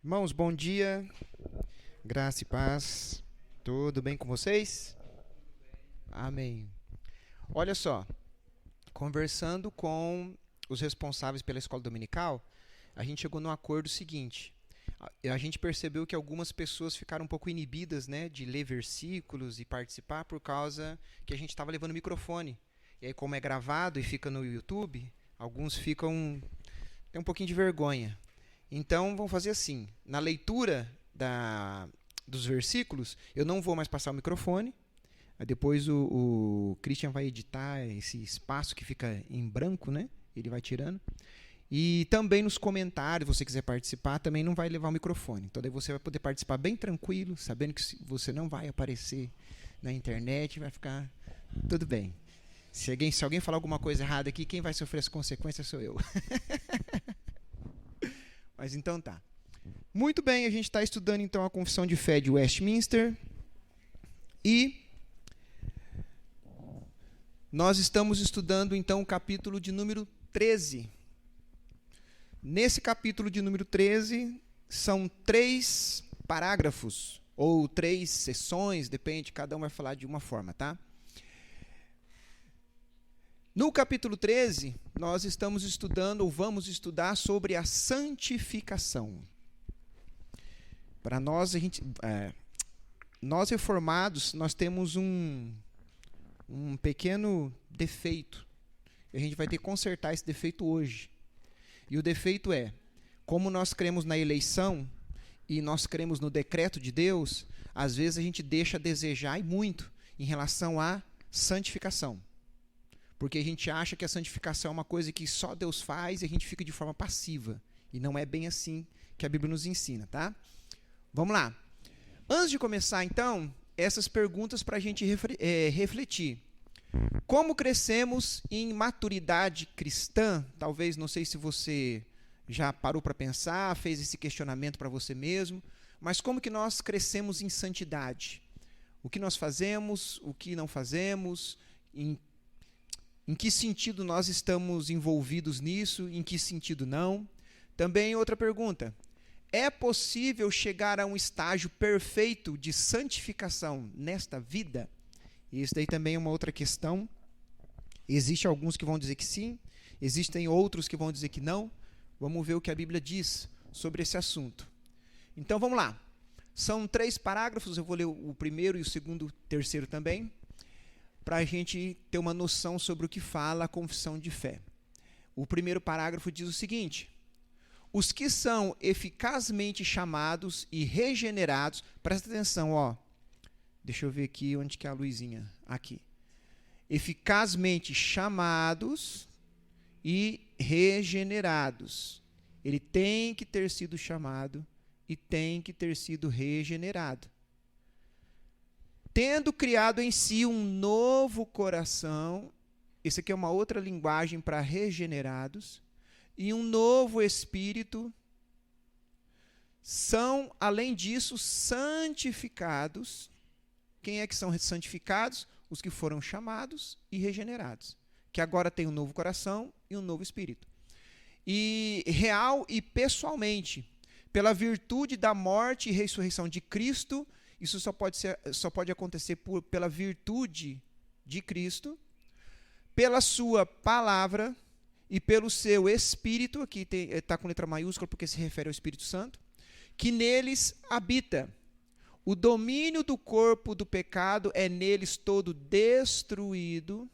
Irmãos, bom dia, graça e paz, tudo bem com vocês? Amém. Olha só, conversando com os responsáveis pela escola dominical, a gente chegou no acordo seguinte: a gente percebeu que algumas pessoas ficaram um pouco inibidas, né, de ler versículos e participar por causa que a gente estava levando o microfone. E aí, como é gravado e fica no YouTube, alguns tem um pouquinho de vergonha. Então, vamos fazer assim: na leitura dos versículos, eu não vou mais passar o microfone. Aí depois o Christian vai editar esse espaço que fica em branco, né? Ele vai tirando. E também nos comentários, se você quiser participar, também não vai levar o microfone. Então, daí você vai poder participar bem tranquilo, sabendo que você não vai aparecer na internet, vai ficar tudo bem. Se alguém falar alguma coisa errada aqui, quem vai sofrer as consequências sou eu. Mas então tá. Muito bem, a gente está estudando então a Confissão de Fé de Westminster. E nós estamos estudando então o capítulo de número 13. Nesse capítulo de número 13, são 3 parágrafos, ou 3 sessões, depende, cada um vai falar de uma forma, tá? No capítulo 13, nós estamos estudando, ou vamos estudar, sobre a santificação. Para nós, nós reformados, nós temos um pequeno defeito. E a gente vai ter que consertar esse defeito hoje. E o defeito é, como nós cremos na eleição, e nós cremos no decreto de Deus, às vezes a gente deixa a desejar, e muito, em relação à santificação. Porque a gente acha que a santificação é uma coisa que só Deus faz e a gente fica de forma passiva. E não é bem assim que a Bíblia nos ensina, tá? Vamos lá. Antes de começar, então, essas perguntas para a gente refletir. Como crescemos em maturidade cristã? Talvez, não sei se você já parou para pensar, fez esse questionamento para você mesmo, mas como que nós crescemos em santidade? O que nós fazemos, o que não fazemos, em que sentido nós estamos envolvidos nisso, em que sentido não? Também outra pergunta: é possível chegar a um estágio perfeito de santificação nesta vida? Isso daí também é uma outra questão. Existem alguns que vão dizer que sim, existem outros que vão dizer que não. Vamos ver o que a Bíblia diz sobre esse assunto. Então vamos lá. São 3 parágrafos, eu vou ler o primeiro e o segundo, terceiro também, para a gente ter uma noção sobre o que fala a confissão de fé. O primeiro parágrafo diz o seguinte: os que são eficazmente chamados e regenerados, presta atenção, ó. Deixa eu ver aqui onde que é a luzinha. Aqui. Eficazmente chamados e regenerados. Ele tem que ter sido chamado e tem que ter sido regenerado. Tendo criado em si um novo coração, isso aqui é uma outra linguagem para regenerados, e um novo espírito, são, além disso, santificados. Quem é que são santificados? Os que foram chamados e regenerados, que agora tem um novo coração e um novo espírito. E real e pessoalmente, pela virtude da morte e ressurreição de Cristo. Isso só pode acontecer pela virtude de Cristo, pela sua palavra e pelo seu Espírito, aqui está com letra maiúscula porque se refere ao Espírito Santo, que neles habita. O domínio do corpo do pecado é neles todo destruído.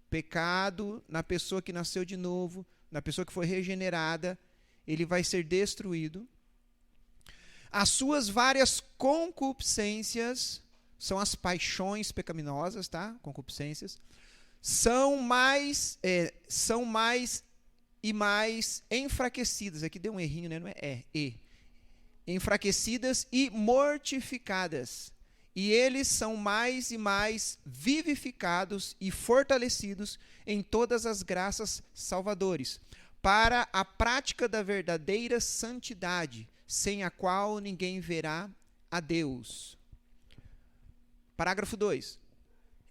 Pecado, na pessoa que nasceu de novo, na pessoa que foi regenerada, ele vai ser destruído. As suas várias concupiscências, são as paixões pecaminosas, tá? Concupiscências, são mais e mais enfraquecidas. Aqui deu um errinho, né? Não é e. Enfraquecidas e mortificadas. E eles são mais e mais vivificados e fortalecidos em todas as graças salvadoras, para a prática da verdadeira santidade, sem a qual ninguém verá a Deus. Parágrafo 2.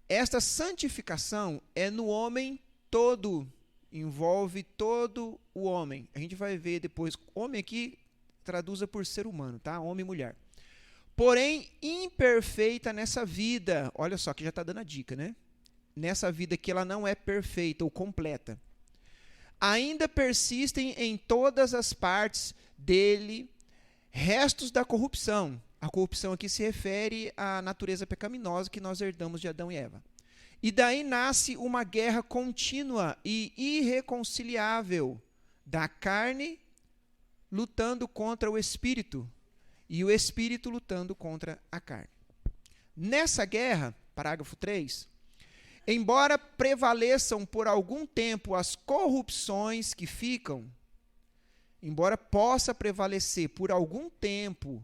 Esta santificação é no homem todo, envolve todo o homem. A gente vai ver depois, homem aqui traduza por ser humano, tá? Homem e mulher. Porém, imperfeita nessa vida. Olha só, que já está dando a dica, né? Nessa vida que ela não é perfeita ou completa. Ainda persistem em todas as partes dele restos da corrupção. A corrupção aqui se refere à natureza pecaminosa que nós herdamos de Adão e Eva. E daí nasce uma guerra contínua e irreconciliável da carne lutando contra o espírito e o espírito lutando contra a carne. Nessa guerra, parágrafo 3, embora prevaleçam por algum tempo as corrupções que ficam, embora possa prevalecer por algum tempo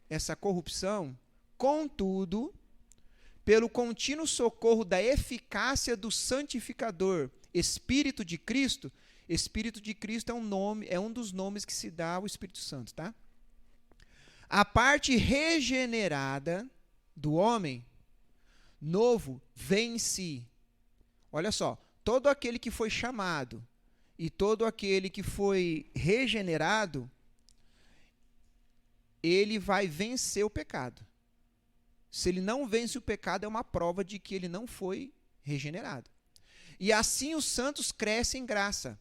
essa corrupção, contudo, pelo contínuo socorro da eficácia do santificador, Espírito de Cristo é um nome, é um dos nomes que se dá ao Espírito Santo, tá? A parte regenerada do homem novo vence. Olha só, todo aquele que foi chamado e todo aquele que foi regenerado, ele vai vencer o pecado. Se ele não vence o pecado, é uma prova de que ele não foi regenerado. E assim os santos crescem em graça,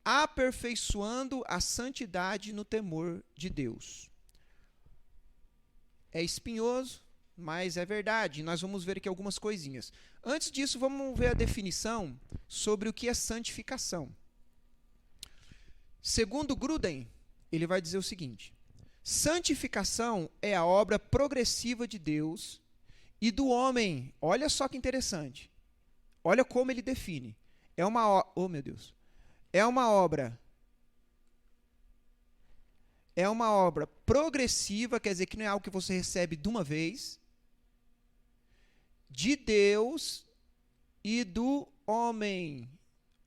aperfeiçoando a santidade no temor de Deus. É espinhoso, mas é verdade. Nós vamos ver aqui algumas coisinhas. Antes disso, vamos ver a definição sobre o que é santificação. Segundo Gruden, ele vai dizer o seguinte: santificação é a obra progressiva de Deus e do homem. Olha só que interessante. Olha como ele define. É uma obra progressiva, quer dizer que não é algo que você recebe de uma vez, de Deus e do homem.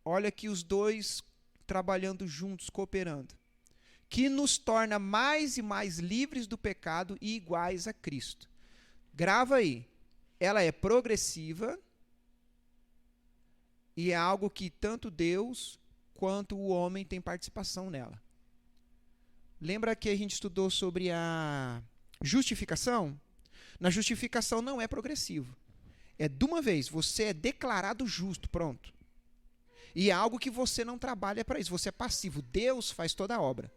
Olha aqui os dois trabalhando juntos, cooperando. Que nos torna mais e mais livres do pecado e iguais a Cristo. Grava aí. Ela é progressiva e é algo que tanto Deus quanto o homem tem participação nela. Lembra que a gente estudou sobre a justificação? Na justificação não é progressivo. É de uma vez, você é declarado justo, pronto. E é algo que você não trabalha para isso, você é passivo. Deus faz toda a obra.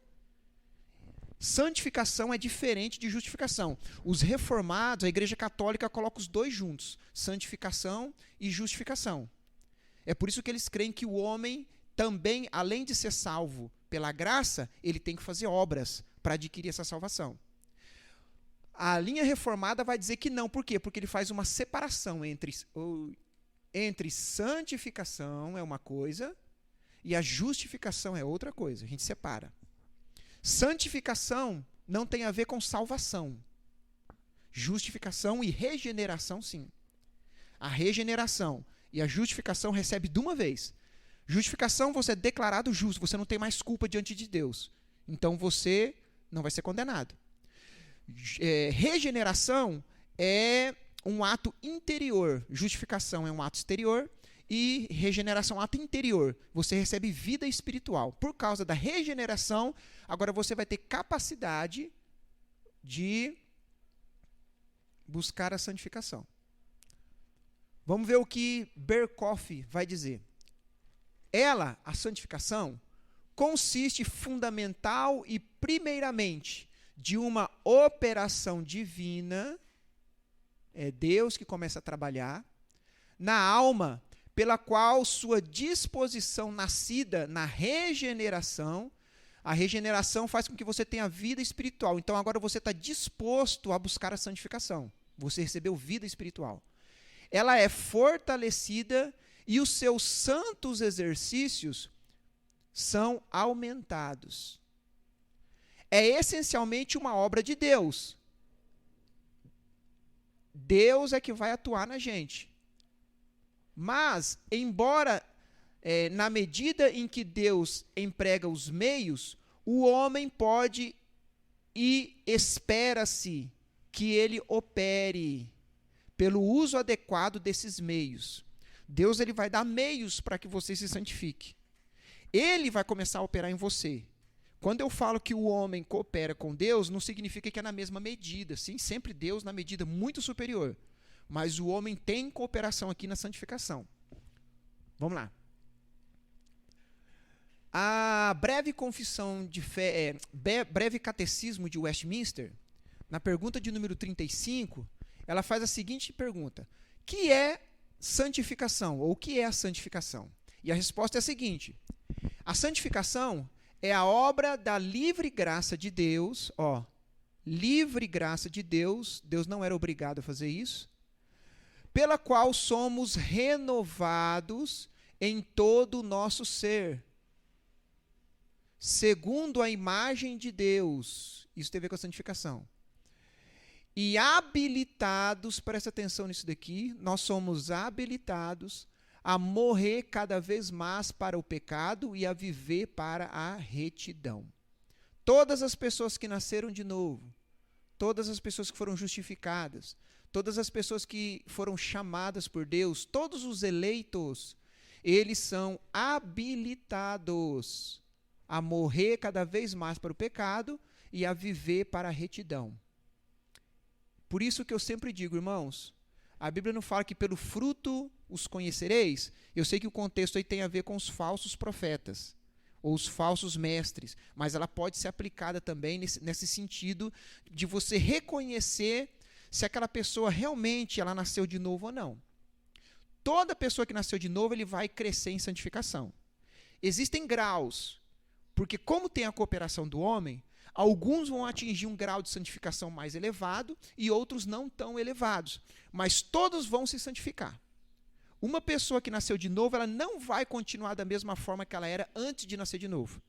Santificação é diferente de justificação. Os reformados, a Igreja Católica coloca os dois juntos, santificação e justificação. É por isso que eles creem que o homem também, além de ser salvo pela graça, ele tem que fazer obras para adquirir essa salvação. A linha reformada vai dizer que não. Por quê? Porque ele faz uma separação entre santificação é uma coisa e a justificação é outra coisa. A gente separa. Santificação não tem a ver com salvação. Justificação e regeneração, sim. A regeneração e a justificação recebe de uma vez. Justificação, você é declarado justo, você não tem mais culpa diante de Deus. Então você não vai ser condenado. Regeneração é um ato interior. Justificação é um ato exterior. E regeneração é um ato interior. Você recebe vida espiritual. Por causa da regeneração, agora você vai ter capacidade de buscar a santificação. Vamos ver o que Berkhoff vai dizer. Ela, a santificação, consiste fundamental e primeiramente de uma operação divina, é Deus que começa a trabalhar, na alma, pela qual sua disposição nascida na regeneração, a regeneração faz com que você tenha vida espiritual. Então agora você está disposto a buscar a santificação. Você recebeu vida espiritual. Ela é fortalecida e os seus santos exercícios são aumentados. É essencialmente uma obra de Deus. Deus é que vai atuar na gente. Mas, embora na medida em que Deus emprega os meios, o homem pode e espera-se que ele opere pelo uso adequado desses meios. Deus ele vai dar meios para que você se santifique. Ele vai começar a operar em você. Quando eu falo que o homem coopera com Deus, não significa que é na mesma medida. Sim, sempre Deus na medida muito superior. Mas o homem tem cooperação aqui na santificação. Vamos lá. A breve confissão de fé, breve catecismo de Westminster, na pergunta de número 35, ela faz a seguinte pergunta: que é santificação? Ou o que é a santificação? E a resposta é a seguinte: a santificação é a obra da livre graça de Deus, livre graça de Deus, Deus não era obrigado a fazer isso, pela qual somos renovados em todo o nosso ser, segundo a imagem de Deus. Isso tem a ver com a santificação. E habilitados, presta atenção nisso daqui, nós somos habilitados a morrer cada vez mais para o pecado e a viver para a retidão. Todas as pessoas que nasceram de novo, todas as pessoas que foram justificadas, todas as pessoas que foram chamadas por Deus, todos os eleitos, eles são habilitados a morrer cada vez mais para o pecado e a viver para a retidão. Por isso que eu sempre digo, irmãos, a Bíblia não fala que pelo fruto os conhecereis. Eu sei que o contexto aí tem a ver com os falsos profetas, ou os falsos mestres, mas ela pode ser aplicada também nesse sentido de você reconhecer se aquela pessoa realmente ela nasceu de novo ou não. Toda pessoa que nasceu de novo, ele vai crescer em santificação. Existem graus, porque como tem a cooperação do homem, alguns vão atingir um grau de santificação mais elevado e outros não tão elevados, mas todos vão se santificar. Uma pessoa que nasceu de novo, ela não vai continuar da mesma forma que ela era antes de nascer de novo.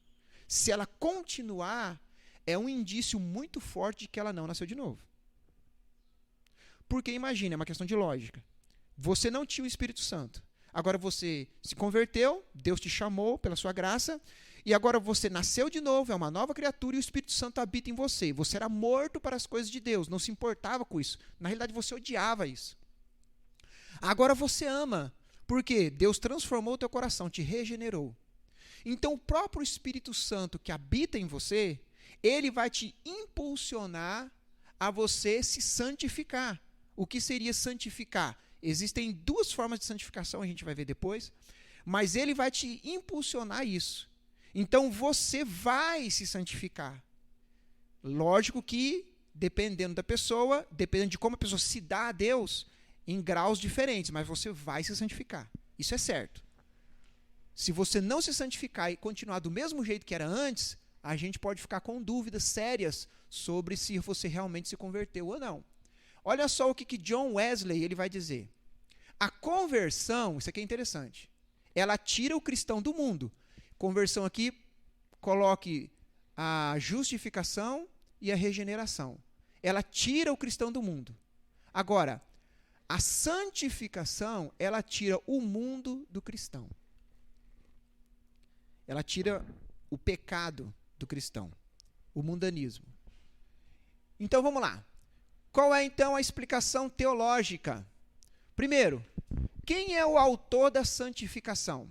Se ela continuar, é um indício muito forte de que ela não nasceu de novo. Porque imagina, é uma questão de lógica. Você não tinha o Espírito Santo. Agora você se converteu, Deus te chamou pela sua graça, e agora você nasceu de novo, é uma nova criatura e o Espírito Santo habita em você. Você era morto para as coisas de Deus, não se importava com isso. Na realidade, você odiava isso. Agora você ama, porque Deus transformou o teu coração, te regenerou. Então o próprio Espírito Santo que habita em você, ele vai te impulsionar a você se santificar. O que seria santificar? Existem duas formas de santificação, a gente vai ver depois, mas ele vai te impulsionar isso. Então você vai se santificar. Lógico que, dependendo da pessoa, dependendo de como a pessoa se dá a Deus, em graus diferentes, mas você vai se santificar. Isso é certo. Se você não se santificar e continuar do mesmo jeito que era antes, a gente pode ficar com dúvidas sérias sobre se você realmente se converteu ou não. Olha só o que John Wesley ele vai dizer. A conversão, isso aqui é interessante, ela tira o cristão do mundo. Conversão aqui, coloque a justificação e a regeneração. Ela tira o cristão do mundo. Agora, a santificação, ela tira o mundo do cristão. Ela tira o pecado do cristão, o mundanismo. Então vamos lá. Qual é então a explicação teológica? Primeiro, quem é o autor da santificação?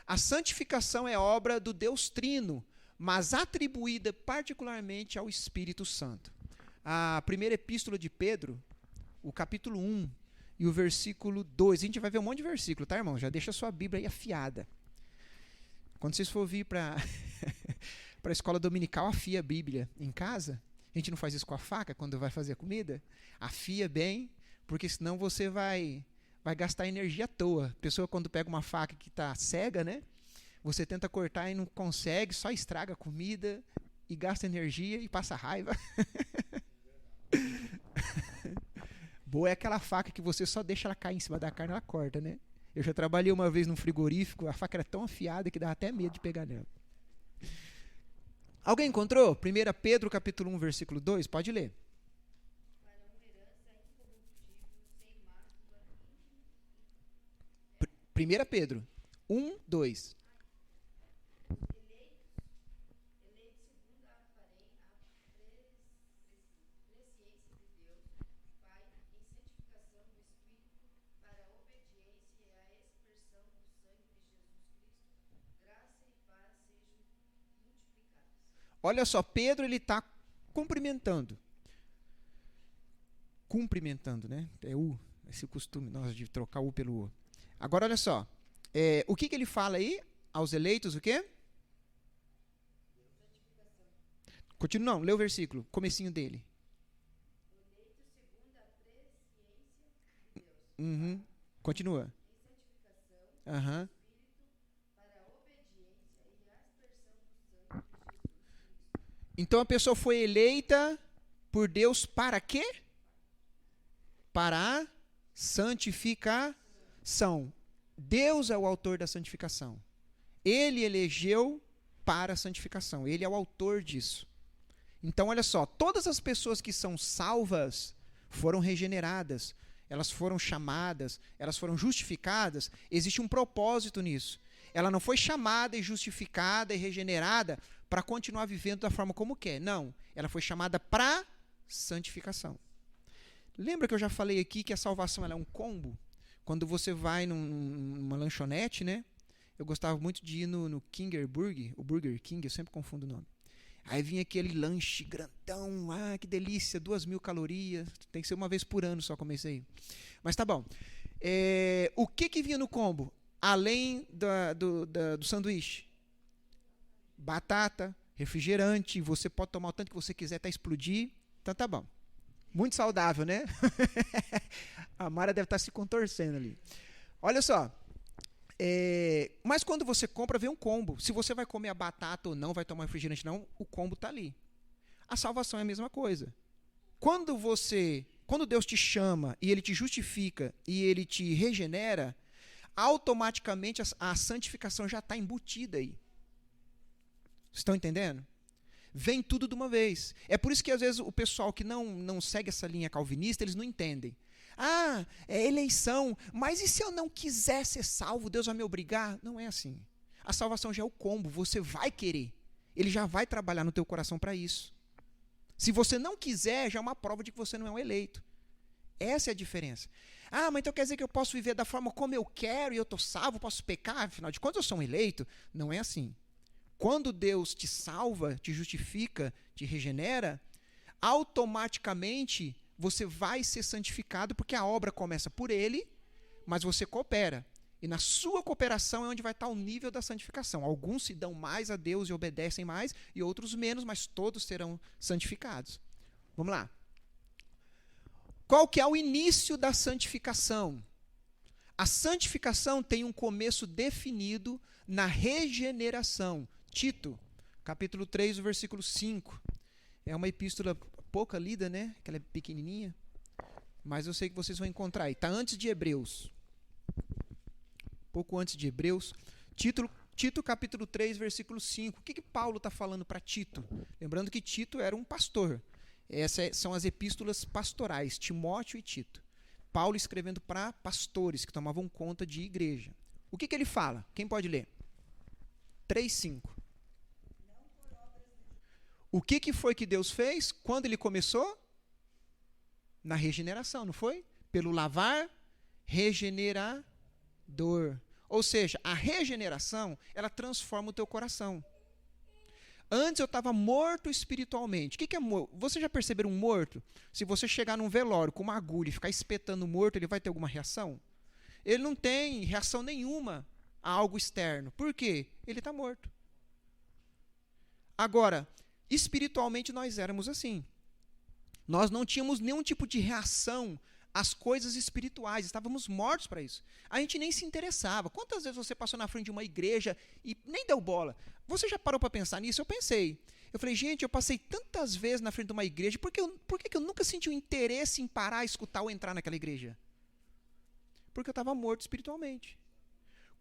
A santificação é obra do Deus Trino, mas atribuída particularmente ao Espírito Santo. A primeira epístola de Pedro, o capítulo 1 e o versículo 2. A gente vai ver um monte de versículo, tá, irmão? Já deixa a sua Bíblia aí afiada. Quando vocês for vir para a escola dominical, afia a Bíblia em casa. A gente não faz isso com a faca quando vai fazer a comida? Afia bem, porque senão você vai gastar energia à toa. A pessoa, quando pega uma faca que está cega, né? Você tenta cortar e não consegue, só estraga a comida e gasta energia e passa raiva. Boa é aquela faca que você só deixa ela cair em cima da carne e ela corta, né? Eu já trabalhei uma vez num frigorífico, a faca era tão afiada que dava até medo de pegar nela. Alguém encontrou? 1 Pedro capítulo 1, versículo 2, pode ler. Primeira Pedro 1, 2. Olha só, Pedro ele está cumprimentando, né? É U, esse costume nosso de trocar U pelo U. Agora, olha só, o que ele fala aí aos eleitos, o quê? Continua, não, lê o versículo, comecinho dele. Uhum. Continua. Uhum. Então a pessoa foi eleita por Deus para quê? Para a santificação. Deus é o autor da santificação. Ele elegeu para a santificação. Ele é o autor disso. Então, olha só, todas as pessoas que são salvas foram regeneradas, elas foram chamadas, elas foram justificadas, existe um propósito nisso. Ela não foi chamada e justificada e regenerada para continuar vivendo da forma como quer. Não, ela foi chamada para santificação. Lembra que eu já falei aqui que a salvação ela é um combo? Quando você vai numa lanchonete, né? Eu gostava muito de ir no Kinger Burger, o Burger King, eu sempre confundo o nome. Aí vinha aquele lanche grandão, que delícia, 2.000 calorias, tem que ser uma vez por ano só comer isso aí. Mas tá bom. O que vinha no combo? Além do sanduíche? Batata, refrigerante, você pode tomar o tanto que você quiser até explodir, então tá bom. Muito saudável, né? A Mara deve estar se contorcendo ali. Olha só. Mas quando você compra, vem um combo. Se você vai comer a batata ou não, vai tomar refrigerante ou não, o combo está ali. A salvação é a mesma coisa. Quando Deus te chama e Ele te justifica e Ele te regenera, automaticamente a santificação já está embutida aí. Estão entendendo? Vem tudo de uma vez. É por isso que às vezes o pessoal que não segue essa linha calvinista, eles não entendem. É eleição, mas e se eu não quiser ser salvo, Deus vai me obrigar? Não é assim. A salvação já é o combo, você vai querer. Ele já vai trabalhar no teu coração para isso. Se você não quiser, já é uma prova de que você não é um eleito. Essa é a diferença. Mas então quer dizer que eu posso viver da forma como eu quero e eu estou salvo, posso pecar, afinal de contas eu sou um eleito? Não é assim. Quando Deus te salva, te justifica, te regenera, automaticamente você vai ser santificado, porque a obra começa por Ele, mas você coopera. E na sua cooperação é onde vai estar o nível da santificação. Alguns se dão mais a Deus e obedecem mais, e outros menos, mas todos serão santificados. Vamos lá. Qual que é o início da santificação? A santificação tem um começo definido na regeneração. Tito, capítulo 3, o versículo 5. É uma epístola pouca lida, né? Que ela é pequenininha. Mas eu sei que vocês vão encontrar aí. Está antes de Hebreus. Pouco antes de Hebreus. Tito, capítulo 3, versículo 5. O que Paulo está falando para Tito? Lembrando que Tito era um pastor. Essas são as epístolas pastorais, Timóteo e Tito. Paulo escrevendo para pastores que tomavam conta de igreja. O que ele fala? Quem pode ler? 3:5. O que foi que Deus fez quando Ele começou? Na regeneração, não foi? Pelo lavar regenerador. Ou seja, a regeneração, ela transforma o teu coração. Antes eu estava morto espiritualmente. O que é morto? Vocês já perceberam um morto? Se você chegar num velório com uma agulha e ficar espetando o morto, ele vai ter alguma reação? Ele não tem reação nenhuma a algo externo. Por quê? Ele está morto. Agora, espiritualmente nós éramos assim. Nós não tínhamos nenhum tipo de reação às coisas espirituais, estávamos mortos para isso. A gente nem se interessava. Quantas vezes você passou na frente de uma igreja e nem deu bola? Você já parou para pensar nisso? Eu pensei. Eu falei, gente, eu passei tantas vezes na frente de uma igreja, por que eu nunca senti o interesse em parar, escutar ou entrar naquela igreja? Porque eu estava morto espiritualmente.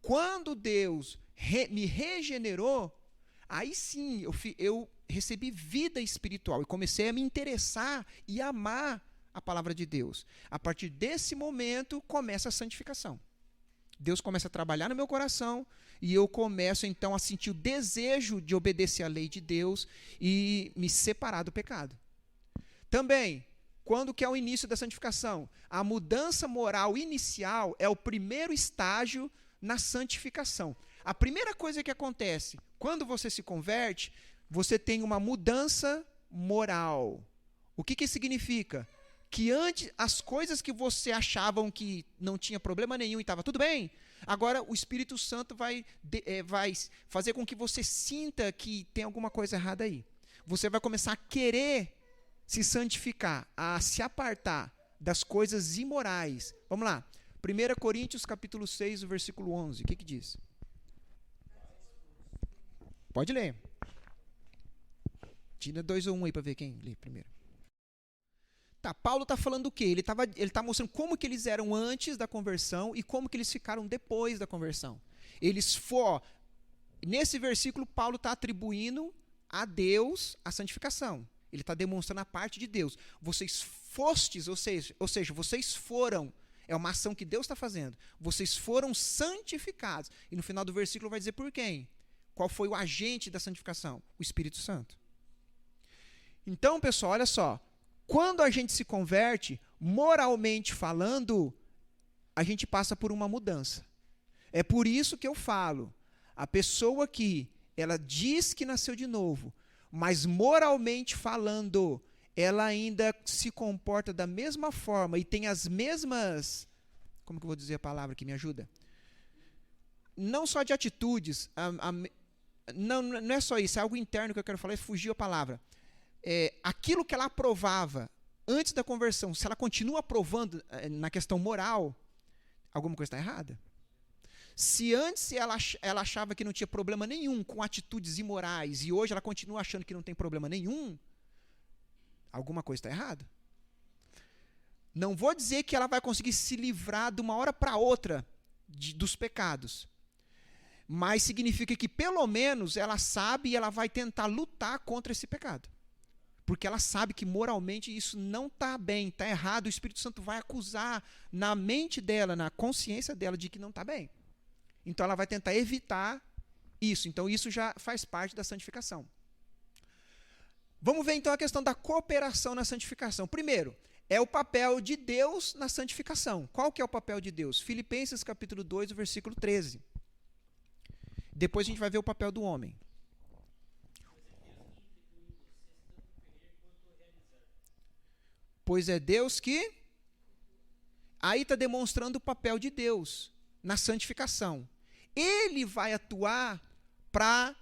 Quando Deus me regenerou, aí sim eu recebi vida espiritual e comecei a me interessar e amar a palavra de Deus. A partir desse momento começa a santificação. Deus começa a trabalhar no meu coração e eu começo então a sentir o desejo de obedecer à lei de Deus e me separar do pecado. Também, quando que é o início da santificação? A mudança moral inicial é o primeiro estágio na santificação. A primeira coisa que acontece quando você se converte, você tem uma mudança moral. O que isso significa? Que antes, as coisas que você achavam que não tinha problema nenhum e estava tudo bem, agora o Espírito Santo vai fazer com que você sinta que tem alguma coisa errada aí. Você vai começar a querer se santificar, a se apartar das coisas imorais. Vamos lá. 1 Coríntios capítulo 6, versículo 11. O que diz? Pode ler. Tira 2 ou 1 aí para ver quem lê primeiro. Tá, Paulo está falando o quê? Ele está mostrando como que eles eram antes da conversão e como que eles ficaram depois da conversão. Nesse versículo, Paulo está atribuindo a Deus a santificação. Ele está demonstrando a parte de Deus. Vocês fostes, ou seja, vocês foram. É uma ação que Deus está fazendo. Vocês foram santificados. E no final do versículo vai dizer por quem? Qual foi o agente da santificação? O Espírito Santo. Então, pessoal, olha só. Quando a gente se converte, moralmente falando, a gente passa por uma mudança. É por isso que eu falo, a pessoa que ela diz que nasceu de novo, mas moralmente falando, ela ainda se comporta da mesma forma e tem as mesmas, como que eu vou dizer a palavra que me ajuda? Não só de atitudes, não é só isso, é algo interno que eu quero falar, fugiu a palavra. Aquilo que ela aprovava antes da conversão, se ela continua aprovando na questão moral, alguma coisa está errada. Se antes ela achava que não tinha problema nenhum com atitudes imorais e hoje ela continua achando que não tem problema nenhum, alguma coisa está errada. Não vou dizer que ela vai conseguir se livrar de uma hora para outra dos pecados, mas significa que pelo menos ela sabe e ela vai tentar lutar contra esse pecado. Porque ela sabe que moralmente isso não está bem, está errado, o Espírito Santo vai acusar na mente dela, na consciência dela de que não está bem. Então ela vai tentar evitar isso. Então isso já faz parte da santificação. Vamos ver então a questão da cooperação na santificação. Primeiro, é o papel de Deus na santificação. Qual que é o papel de Deus? Filipenses capítulo 2, versículo 13. Depois a gente vai ver o papel do homem. Pois é Deus que... Aí está demonstrando o papel de Deus na santificação. Ele vai atuar para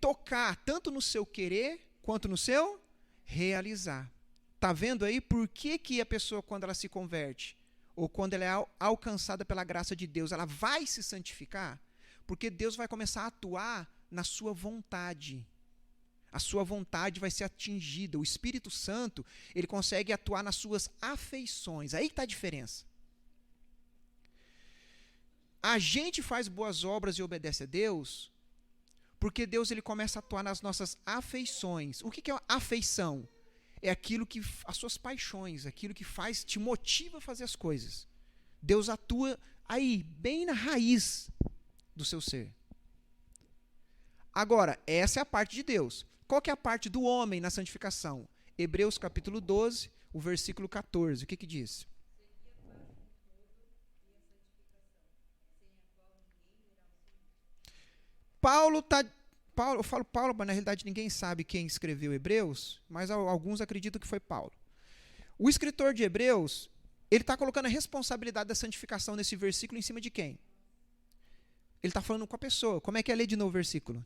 tocar tanto no seu querer quanto no seu realizar. Está vendo aí por que a pessoa, quando ela se converte, ou quando ela é alcançada pela graça de Deus, ela vai se santificar? Porque Deus vai começar a atuar na sua vontade. A sua vontade vai ser atingida. O Espírito Santo, ele consegue atuar nas suas afeições. Aí está a diferença. A gente faz boas obras e obedece a Deus, porque Deus ele começa a atuar nas nossas afeições. O que é afeição? É aquilo que, as suas paixões, aquilo que te motiva a fazer as coisas. Deus atua aí, bem na raiz do seu ser. Agora, essa é a parte de Deus. Qual que é a parte do homem na santificação? Hebreus capítulo 12, o versículo 14. O que diz? Eu falo Paulo, mas na realidade ninguém sabe quem escreveu Hebreus, mas alguns acreditam que foi Paulo. O escritor de Hebreus, ele está colocando a responsabilidade da santificação nesse versículo em cima de quem? Ele está falando com a pessoa. Como é que é ler de novo o versículo?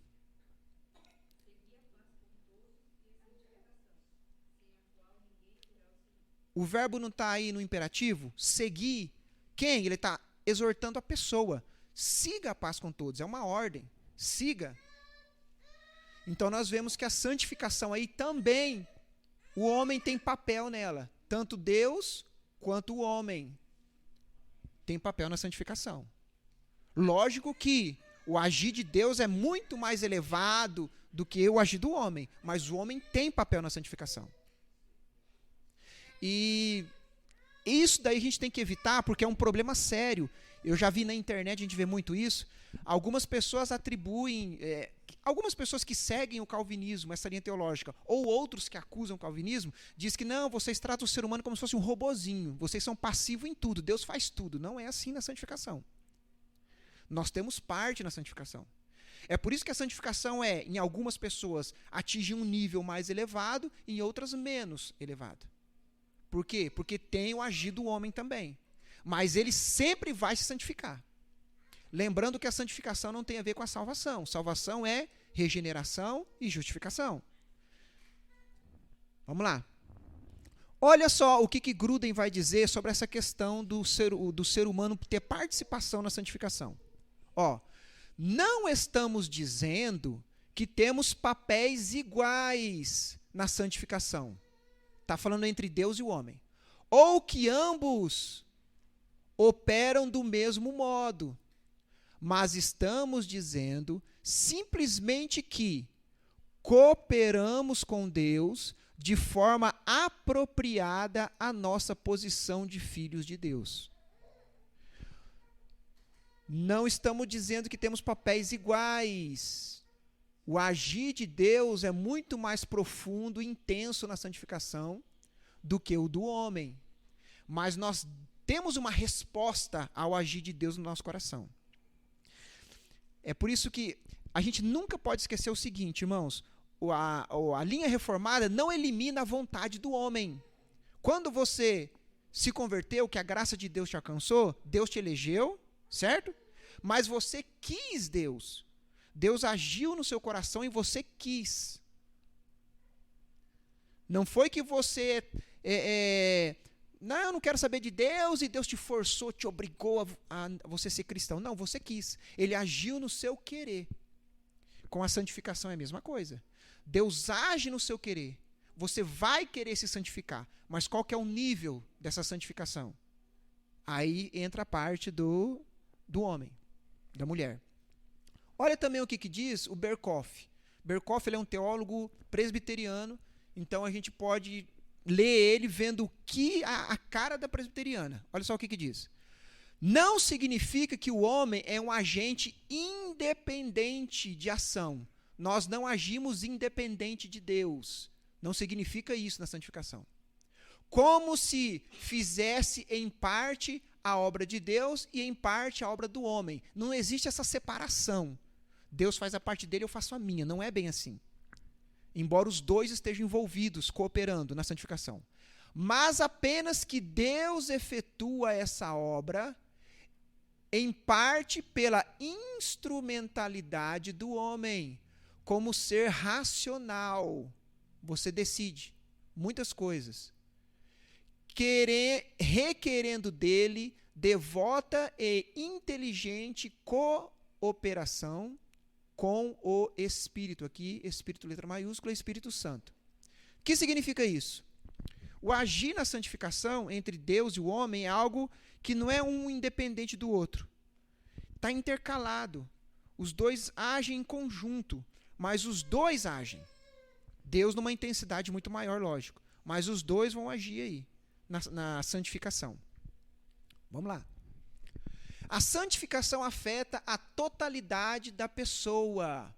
O verbo não está aí no imperativo? Seguir. Quem? Ele está exortando a pessoa. Siga a paz com todos. É uma ordem. Siga. Então nós vemos que a santificação aí também, o homem tem papel nela. Tanto Deus quanto o homem tem papel na santificação. Lógico que o agir de Deus é muito mais elevado do que o agir do homem. Mas o homem tem papel na santificação. E isso daí a gente tem que evitar porque é um problema sério. Eu já vi na internet, a gente vê muito isso. Algumas pessoas atribuem, algumas pessoas que seguem o calvinismo, essa linha teológica, ou outros que acusam o calvinismo, diz que não, vocês tratam o ser humano como se fosse um robozinho. Vocês são passivos em tudo, Deus faz tudo. Não é assim na santificação. Nós temos parte na santificação. É por isso que a santificação em algumas pessoas, atinge um nível mais elevado, em outras menos elevado. Por quê? Porque tem o agir do homem também. Mas ele sempre vai se santificar. Lembrando que a santificação não tem a ver com a salvação. Salvação é regeneração e justificação. Vamos lá. Olha só o que Gruden vai dizer sobre essa questão do ser humano ter participação na santificação. Não estamos dizendo que temos papéis iguais na santificação. Está falando entre Deus e o homem. Ou que ambos operam do mesmo modo. Mas estamos dizendo simplesmente que cooperamos com Deus de forma apropriada à nossa posição de filhos de Deus. Não estamos dizendo que temos papéis iguais. O agir de Deus é muito mais profundo e intenso na santificação do que o do homem. Mas nós temos uma resposta ao agir de Deus no nosso coração. É por isso que a gente nunca pode esquecer o seguinte, irmãos. A linha reformada não elimina a vontade do homem. Quando você se converteu, que a graça de Deus te alcançou, Deus te elegeu, certo? Mas você quis Deus. Deus agiu no seu coração e você quis. Não foi que você... não, eu não quero saber de Deus e Deus te forçou, te obrigou a você ser cristão. Não, você quis. Ele agiu no seu querer. Com a santificação é a mesma coisa. Deus age no seu querer. Você vai querer se santificar. Mas qual que é o nível dessa santificação? Aí entra a parte do homem, da mulher. Olha também o que diz o Berkhof. Berkhof ele é um teólogo presbiteriano, então a gente pode ler ele vendo a cara da presbiteriana. Olha só o que diz. Não significa que o homem é um agente independente de ação. Nós não agimos independente de Deus. Não significa isso na santificação. Como se fizesse em parte a obra de Deus e em parte a obra do homem. Não existe essa separação. Deus faz a parte dele, eu faço a minha. Não é bem assim. Embora os dois estejam envolvidos, cooperando na santificação. Mas apenas que Deus efetua essa obra, em parte pela instrumentalidade do homem, como ser racional. Você decide muitas coisas. Requerendo dele devota e inteligente cooperação com o Espírito. Aqui, Espírito, letra maiúscula, Espírito Santo. O que significa isso? O agir na santificação entre Deus e o homem é algo que não é um independente do outro. Está intercalado. Os dois agem em conjunto, mas os dois agem. Deus numa intensidade muito maior, lógico. Mas os dois vão agir aí, na santificação. Vamos lá. A santificação afeta a totalidade da pessoa.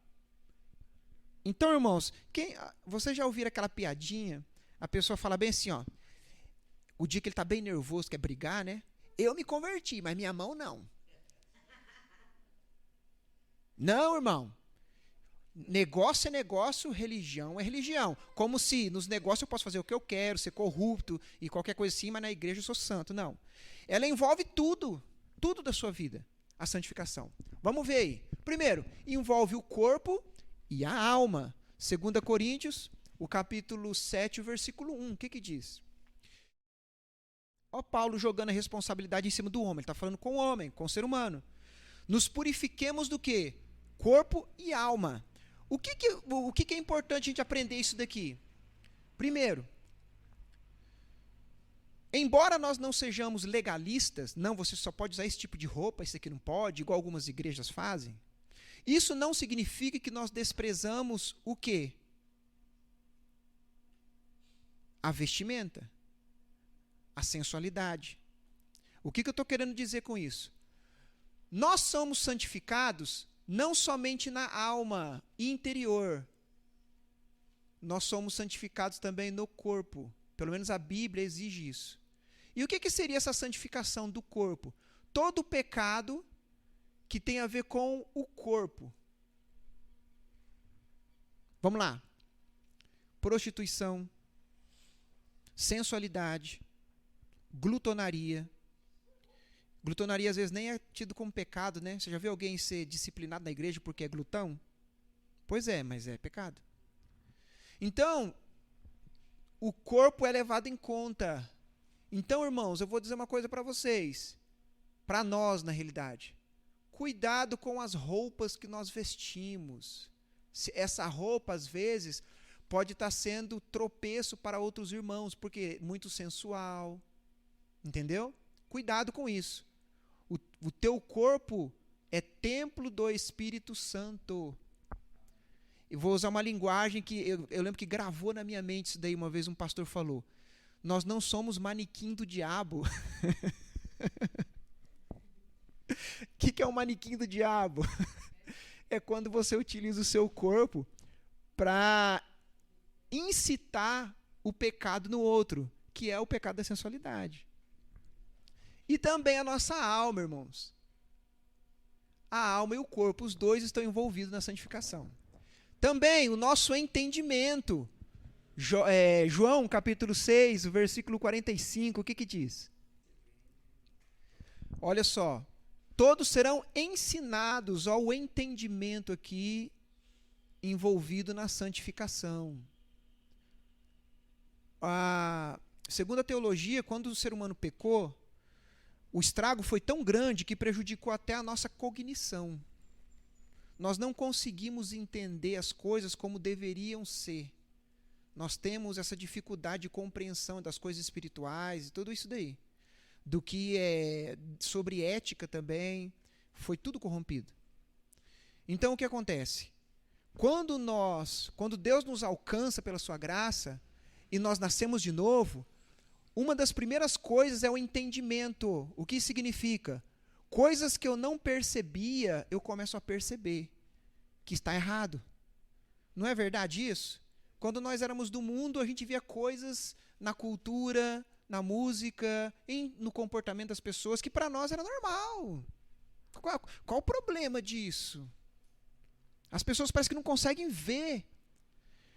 Então, irmãos, vocês já ouviram aquela piadinha? A pessoa fala bem assim, o dia que ele está bem nervoso, quer brigar, né? Eu me converti, mas minha mão não. Não, irmão. Negócio é negócio, religião é religião. Como se nos negócios eu posso fazer o que eu quero, ser corrupto e qualquer coisa assim, mas na igreja eu sou santo. Não. Ela envolve tudo da sua vida, a santificação. Vamos ver aí. Primeiro, envolve o corpo e a alma. 2 Coríntios, o capítulo 7, o versículo 1. O que diz? Paulo jogando a responsabilidade em cima do homem. Ele está falando com o homem, com o ser humano. Nos purifiquemos do quê? Corpo e alma. O que é importante a gente aprender isso daqui? Primeiro, embora nós não sejamos legalistas, não, você só pode usar esse tipo de roupa, esse aqui não pode, igual algumas igrejas fazem, isso não significa que nós desprezamos o quê? A vestimenta, a sensualidade. O que eu estou querendo dizer com isso? Nós somos santificados não somente na alma interior, nós somos santificados também no corpo. Pelo menos a Bíblia exige isso. E o que seria essa santificação do corpo? Todo pecado que tem a ver com o corpo. Vamos lá. Prostituição, sensualidade, glutonaria. Glutonaria às vezes nem é tido como pecado, né? Você já viu alguém ser disciplinado na igreja porque é glutão? Pois é, mas é pecado. Então, o corpo é levado em conta. Então, irmãos, eu vou dizer uma coisa para vocês. Para nós, na realidade. Cuidado com as roupas que nós vestimos. Essa roupa, às vezes, pode estar sendo tropeço para outros irmãos, porque é muito sensual. Entendeu? Cuidado com isso. O teu corpo é templo do Espírito Santo. Eu vou usar uma linguagem que eu lembro que gravou na minha mente isso daí. Uma vez um pastor falou: nós não somos manequim do diabo. O que é um manequim do diabo? É quando você utiliza o seu corpo para incitar o pecado no outro, que é o pecado da sensualidade. E também a nossa alma, irmãos. A alma e o corpo, os dois estão envolvidos na santificação. Também o nosso entendimento. João capítulo 6, versículo 45, o que diz? Olha só. Todos serão ensinados ao entendimento aqui envolvido na santificação. Segundo a teologia, quando o ser humano pecou, o estrago foi tão grande que prejudicou até a nossa cognição. Nós não conseguimos entender as coisas como deveriam ser. Nós temos essa dificuldade de compreensão das coisas espirituais e tudo isso daí. Do que é sobre ética também, foi tudo corrompido. Então o que acontece? Quando Deus nos alcança pela sua graça e nós nascemos de novo, uma das primeiras coisas é o entendimento. O que significa? Coisas que eu não percebia, eu começo a perceber que está errado. Não é verdade isso? Quando nós éramos do mundo, a gente via coisas na cultura, na música, no comportamento das pessoas, que para nós era normal. Qual o problema disso? As pessoas parecem que não conseguem ver.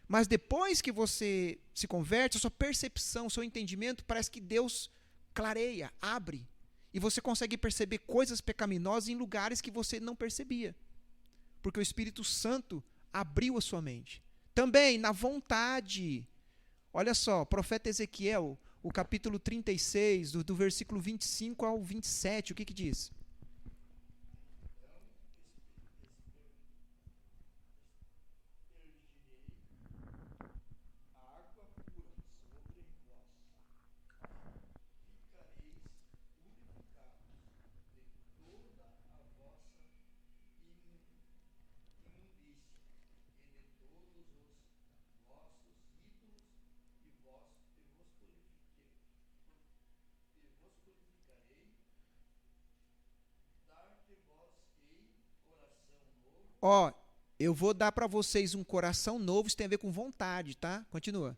Mas depois que você se converte, a sua percepção, o seu entendimento, parece que Deus clareia, abre. E você consegue perceber coisas pecaminosas em lugares que você não percebia. Porque o Espírito Santo abriu a sua mente. Também na vontade. Olha só, profeta Ezequiel, o capítulo 36, do versículo 25 ao 27, o que diz? Ó, eu vou dar para vocês um coração novo, isso tem a ver com vontade, tá? Continua.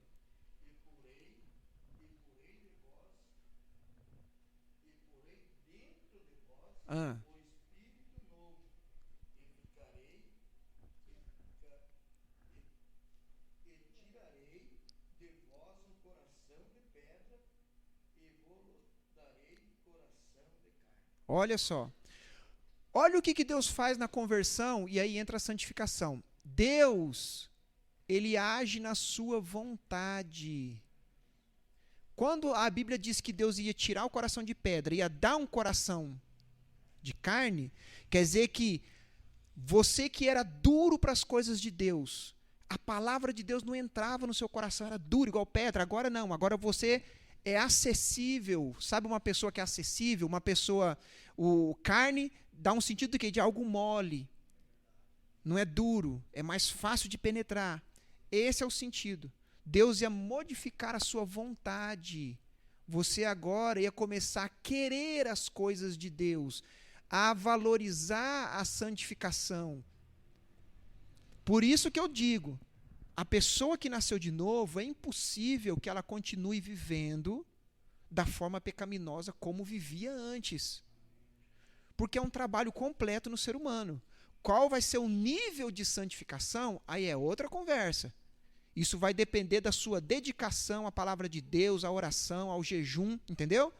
Ah. Olha só. Olha o que Deus faz na conversão, e aí entra a santificação. Deus, ele age na sua vontade. Quando a Bíblia diz que Deus ia tirar o coração de pedra, ia dar um coração de carne, quer dizer que você que era duro para as coisas de Deus, a palavra de Deus não entrava no seu coração, era duro, igual pedra. Agora não, agora você é acessível. Sabe uma pessoa que é acessível? Uma pessoa, carne dá um sentido de quê? De algo mole. Não é duro, é mais fácil de penetrar. Esse é o sentido. Deus ia modificar a sua vontade. Você agora ia começar a querer as coisas de Deus, a valorizar a santificação. Por isso que eu digo, a pessoa que nasceu de novo, é impossível que ela continue vivendo da forma pecaminosa como vivia antes. Porque é um trabalho completo no ser humano. Qual vai ser o nível de santificação? Aí é outra conversa. Isso vai depender da sua dedicação à palavra de Deus, à oração, ao jejum, entendeu?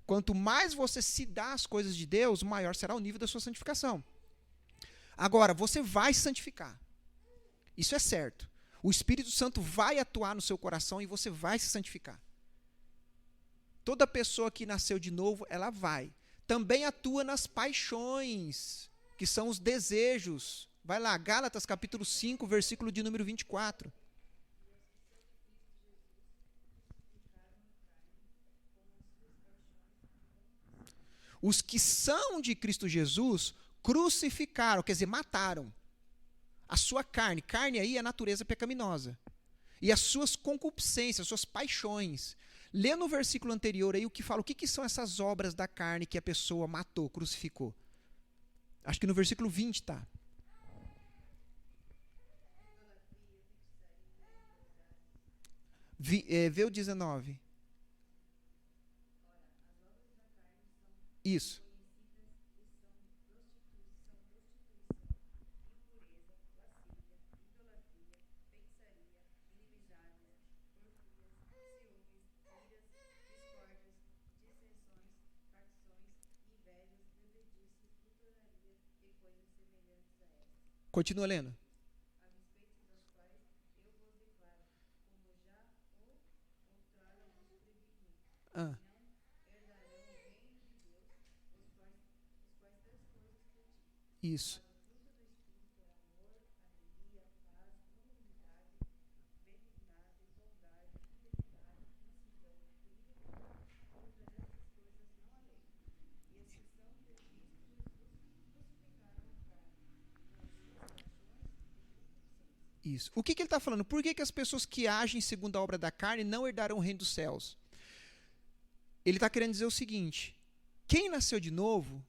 Quanto mais você se dá às coisas de Deus, maior será o nível da sua santificação. Agora, você vai santificar. Isso é certo. O Espírito Santo vai atuar no seu coração e você vai se santificar. Toda pessoa que nasceu de novo, ela vai. Também atua nas paixões, que são os desejos. Vai lá, Gálatas capítulo 5, versículo de número 24. Os que são de Cristo Jesus crucificaram, quer dizer, mataram a sua carne. Carne aí é a natureza pecaminosa. E as suas concupiscências, as suas paixões. Lê no versículo anterior aí o que fala, o que são essas obras da carne que a pessoa matou, crucificou. Acho que no versículo 20 tá. Vê o 19. Isso. Continua lendo. Ah. Isso. Isso. O que ele está falando? Por que as pessoas que agem segundo a obra da carne não herdarão o reino dos céus? Ele está querendo dizer o seguinte: quem nasceu de novo,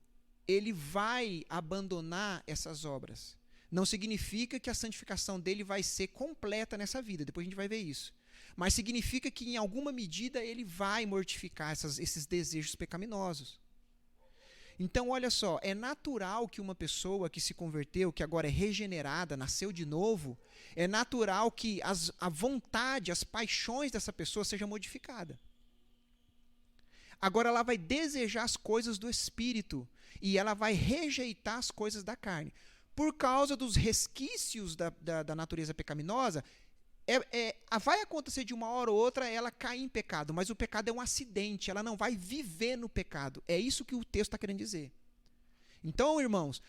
ele vai abandonar essas obras. Não significa que a santificação dele vai ser completa nessa vida, depois a gente vai ver isso. Mas significa que em alguma medida ele vai mortificar esses desejos pecaminosos. Então, olha só, é natural que uma pessoa que se converteu, que agora é regenerada, nasceu de novo, é natural que a vontade, as paixões dessa pessoa seja modificada. Agora ela vai desejar as coisas do Espírito e ela vai rejeitar as coisas da carne. Por causa dos resquícios da natureza pecaminosa, vai acontecer de uma hora ou outra ela cair em pecado, mas o pecado é um acidente, ela não vai viver no pecado. É isso que o texto está querendo dizer. Então, irmãos,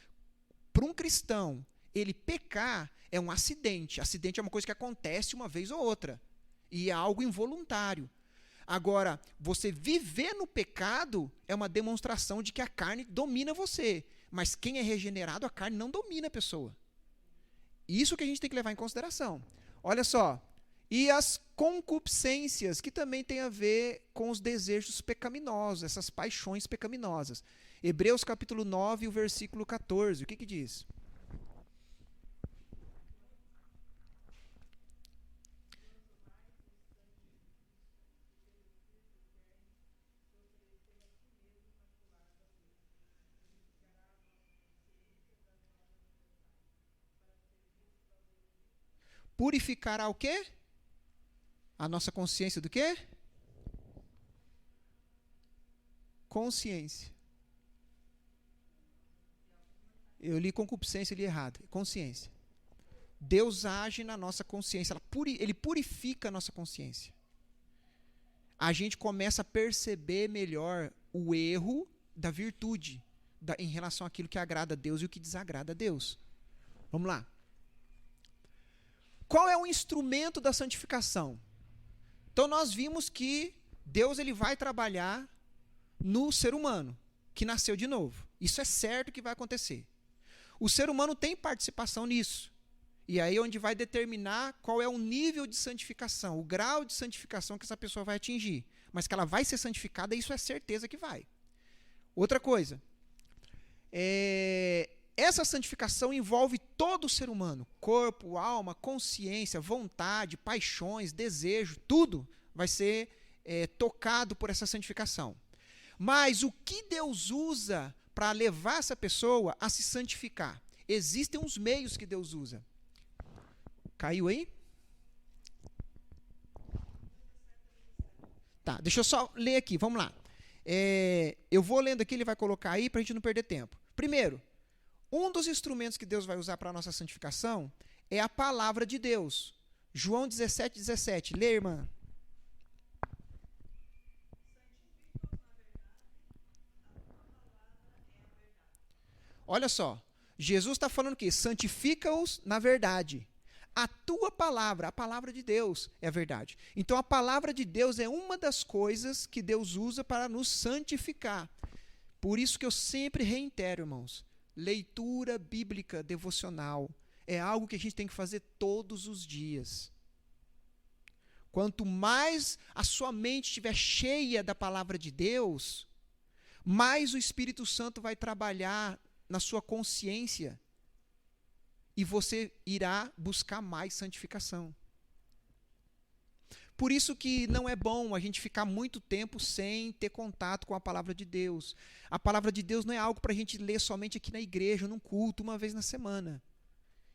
para um cristão, ele pecar é um acidente. Acidente é uma coisa que acontece uma vez ou outra, e é algo involuntário. Agora, você viver no pecado é uma demonstração de que a carne domina você, mas quem é regenerado, a carne não domina a pessoa. Isso que a gente tem que levar em consideração. Olha só, e as concupiscências, que também tem a ver com os desejos pecaminosos, essas paixões pecaminosas. Hebreus capítulo 9, o versículo 14, o que diz? Purificará o quê? A nossa consciência do quê? Consciência. Eu li concupiscência, li errado. Consciência. Deus age na nossa consciência. Ele purifica a nossa consciência. A gente começa a perceber melhor o erro da virtude em relação àquilo que agrada a Deus e o que desagrada a Deus. Vamos lá. Qual é o instrumento da santificação? Então nós vimos que Deus ele vai trabalhar no ser humano que nasceu de novo. Isso é certo que vai acontecer. O ser humano tem participação nisso. E aí é onde vai determinar qual é o nível de santificação, o grau de santificação que essa pessoa vai atingir. Mas que ela vai ser santificada, isso é certeza que vai. Outra coisa, essa santificação envolve todo o ser humano. Corpo, alma, consciência, vontade, paixões, desejo, tudo vai ser tocado por essa santificação. Mas o que Deus usa para levar essa pessoa a se santificar? existem uns meios que Deus usa. Caiu aí? Tá, deixa eu só ler aqui, vamos lá. Eu vou lendo aqui, ele vai colocar aí para a gente não perder tempo. Primeiro, um dos instrumentos que Deus vai usar para a nossa santificação é a palavra de Deus. João 17:17. Lê, irmã. Olha só, Jesus está falando que santifica-os na verdade. A tua palavra, a palavra de Deus é a verdade. Então a palavra de Deus é uma das coisas que Deus usa para nos santificar. Por isso que eu sempre reitero, irmãos, leitura bíblica devocional é algo que a gente tem que fazer todos os dias. Quanto mais a sua mente estiver cheia da palavra de Deus, mais o Espírito Santo vai trabalhar na sua consciência e você irá buscar mais santificação. Por isso que não é bom a gente ficar muito tempo sem ter contato com a palavra de Deus. A palavra de Deus não é algo para a gente ler somente aqui na igreja, num culto, uma vez na semana.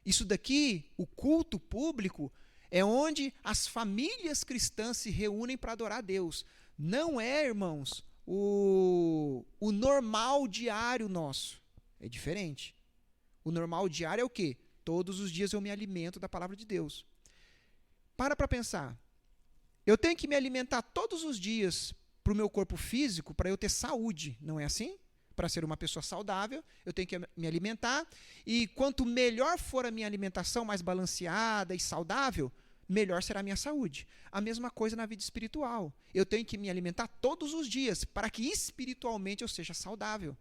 Isso daqui, o culto público, é onde as famílias cristãs se reúnem para adorar a Deus. Não é, irmãos, o normal diário nosso. É diferente. O normal diário é o quê? Todos os dias eu me alimento da palavra de Deus. Para pensar. Eu tenho que me alimentar todos os dias para o meu corpo físico, para eu ter saúde, não é assim? Para ser uma pessoa saudável, eu tenho que me alimentar. E quanto melhor for a minha alimentação, mais balanceada e saudável, melhor será a minha saúde. A mesma coisa na vida espiritual. Eu tenho que me alimentar todos os dias, para que espiritualmente eu seja saudável.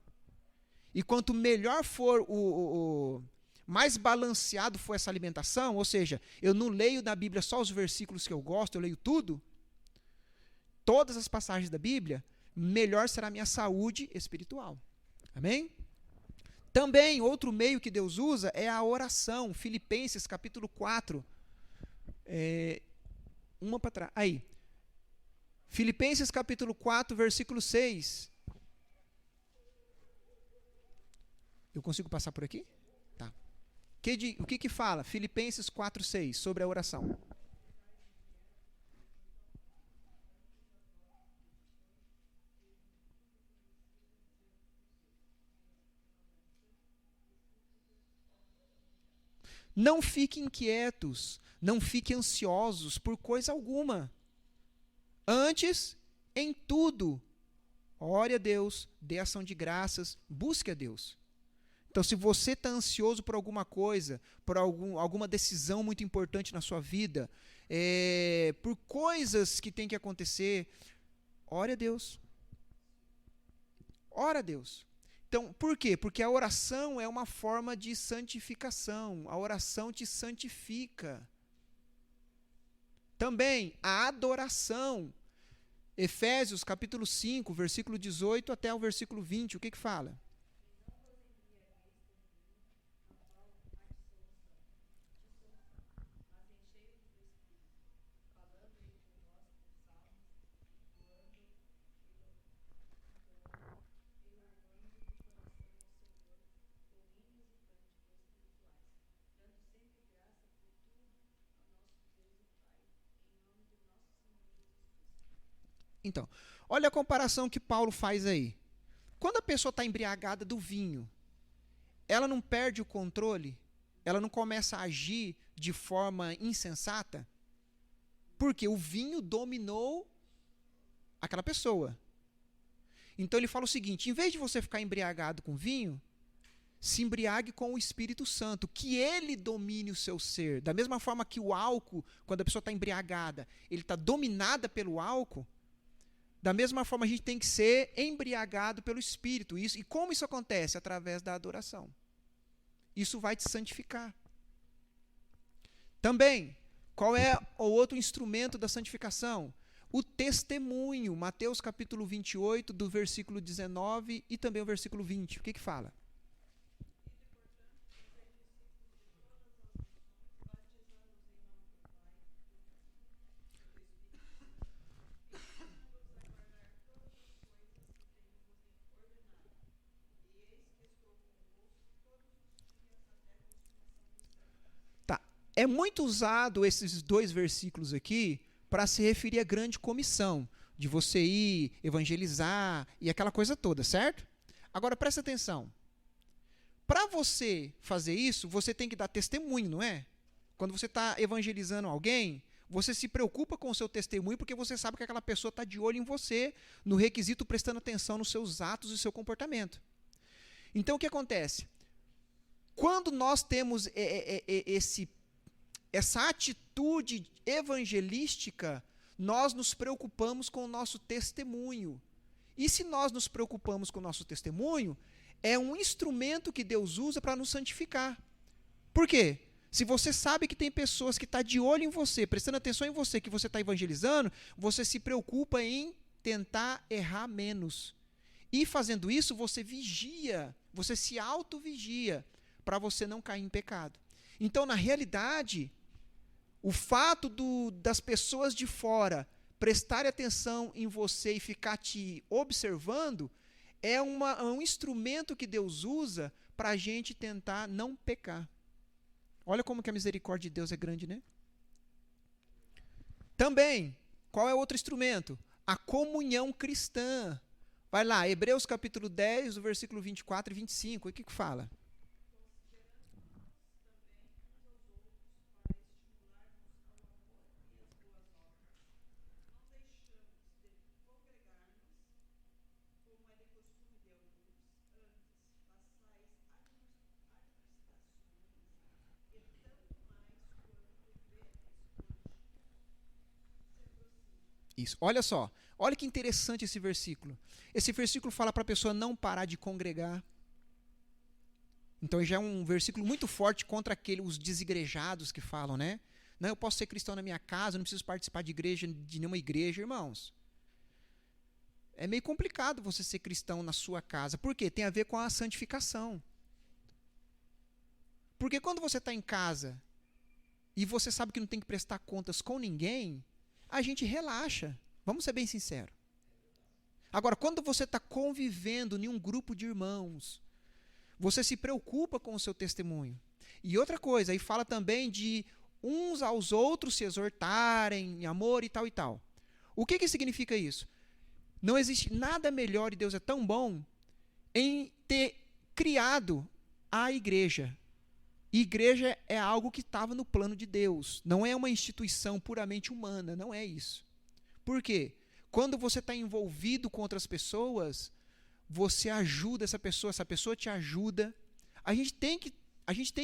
E quanto melhor for mais balanceado for essa alimentação, ou seja, eu não leio na Bíblia só os versículos que eu gosto, eu leio tudo, todas as passagens da Bíblia, melhor será a minha saúde espiritual. Amém? Também, outro meio que Deus usa é a oração. Filipenses, capítulo 4. Uma para trás. Aí. Filipenses, capítulo 4, versículo 6. Eu consigo passar por aqui? Tá. O que fala? Filipenses 4:6, sobre a oração. Não fiquem inquietos, não fiquem ansiosos por coisa alguma. Antes, em tudo, ore a Deus, dê ação de graças, busque a Deus. Então, se você está ansioso por alguma coisa, por alguma decisão muito importante na sua vida, por coisas que tem que acontecer, ore a Deus. Ora a Deus. Então, por quê? Porque a oração é uma forma de santificação. A oração te santifica. Também, a adoração. Efésios, capítulo 5, versículo 18 até o versículo 20, o que fala? Então, olha a comparação que Paulo faz aí. Quando a pessoa está embriagada do vinho, ela não perde o controle? Ela não começa a agir de forma insensata? Porque o vinho dominou aquela pessoa. Então ele fala o seguinte: em vez de você ficar embriagado com vinho, se embriague com o Espírito Santo, que ele domine o seu ser. Da mesma forma que o álcool, quando a pessoa está embriagada, ele está dominada pelo álcool, da mesma forma a gente tem que ser embriagado pelo Espírito. E como isso acontece? Através da adoração. Isso vai te santificar. Também, qual é o outro instrumento da santificação? O testemunho. Mateus capítulo 28, do versículo 19 e também o versículo 20. O que fala? É muito usado esses 2 versículos aqui para se referir à grande comissão, de você ir evangelizar e aquela coisa toda, certo? Agora, presta atenção. Para você fazer isso, você tem que dar testemunho, não é? Quando você está evangelizando alguém, você se preocupa com o seu testemunho porque você sabe que aquela pessoa está de olho em você, no requisito, prestando atenção nos seus atos e seu comportamento. Então, o que acontece? Quando nós temos essa atitude evangelística, nós nos preocupamos com o nosso testemunho. E se nós nos preocupamos com o nosso testemunho, é um instrumento que Deus usa para nos santificar. Por quê? Se você sabe que tem pessoas que estão de olho em você, prestando atenção em você, que você está evangelizando, você se preocupa em tentar errar menos. E fazendo isso, você vigia, você se auto-vigia, para você não cair em pecado. Então, na realidade, o fato das pessoas de fora prestarem atenção em você e ficar te observando é um instrumento que Deus usa para a gente tentar não pecar. Olha como que a misericórdia de Deus é grande, né? Também, qual é outro instrumento? A comunhão cristã. Vai lá, Hebreus capítulo 10, o versículo 24 e 25. O que fala? Isso. Olha só, olha que interessante esse versículo. Esse versículo fala para a pessoa não parar de congregar. Então já é um versículo muito forte contra os desigrejados que falam, né? Não, eu posso ser cristão na minha casa, não preciso participar de nenhuma igreja, irmãos. É meio complicado você ser cristão na sua casa. Por quê? Tem a ver com a santificação. Porque quando você está em casa e você sabe que não tem que prestar contas com ninguém, a gente relaxa. Vamos ser bem sinceros. Agora, quando você está convivendo em um grupo de irmãos, você se preocupa com o seu testemunho. E outra coisa, aí fala também de uns aos outros se exortarem em amor e tal e tal. O que significa isso? Não existe nada melhor, e Deus é tão bom, em ter criado a igreja. Igreja é algo que estava no plano de Deus. Não é uma instituição puramente humana, não é isso. Por quê? Quando você está envolvido com outras pessoas, você ajuda essa pessoa te ajuda. A gente tem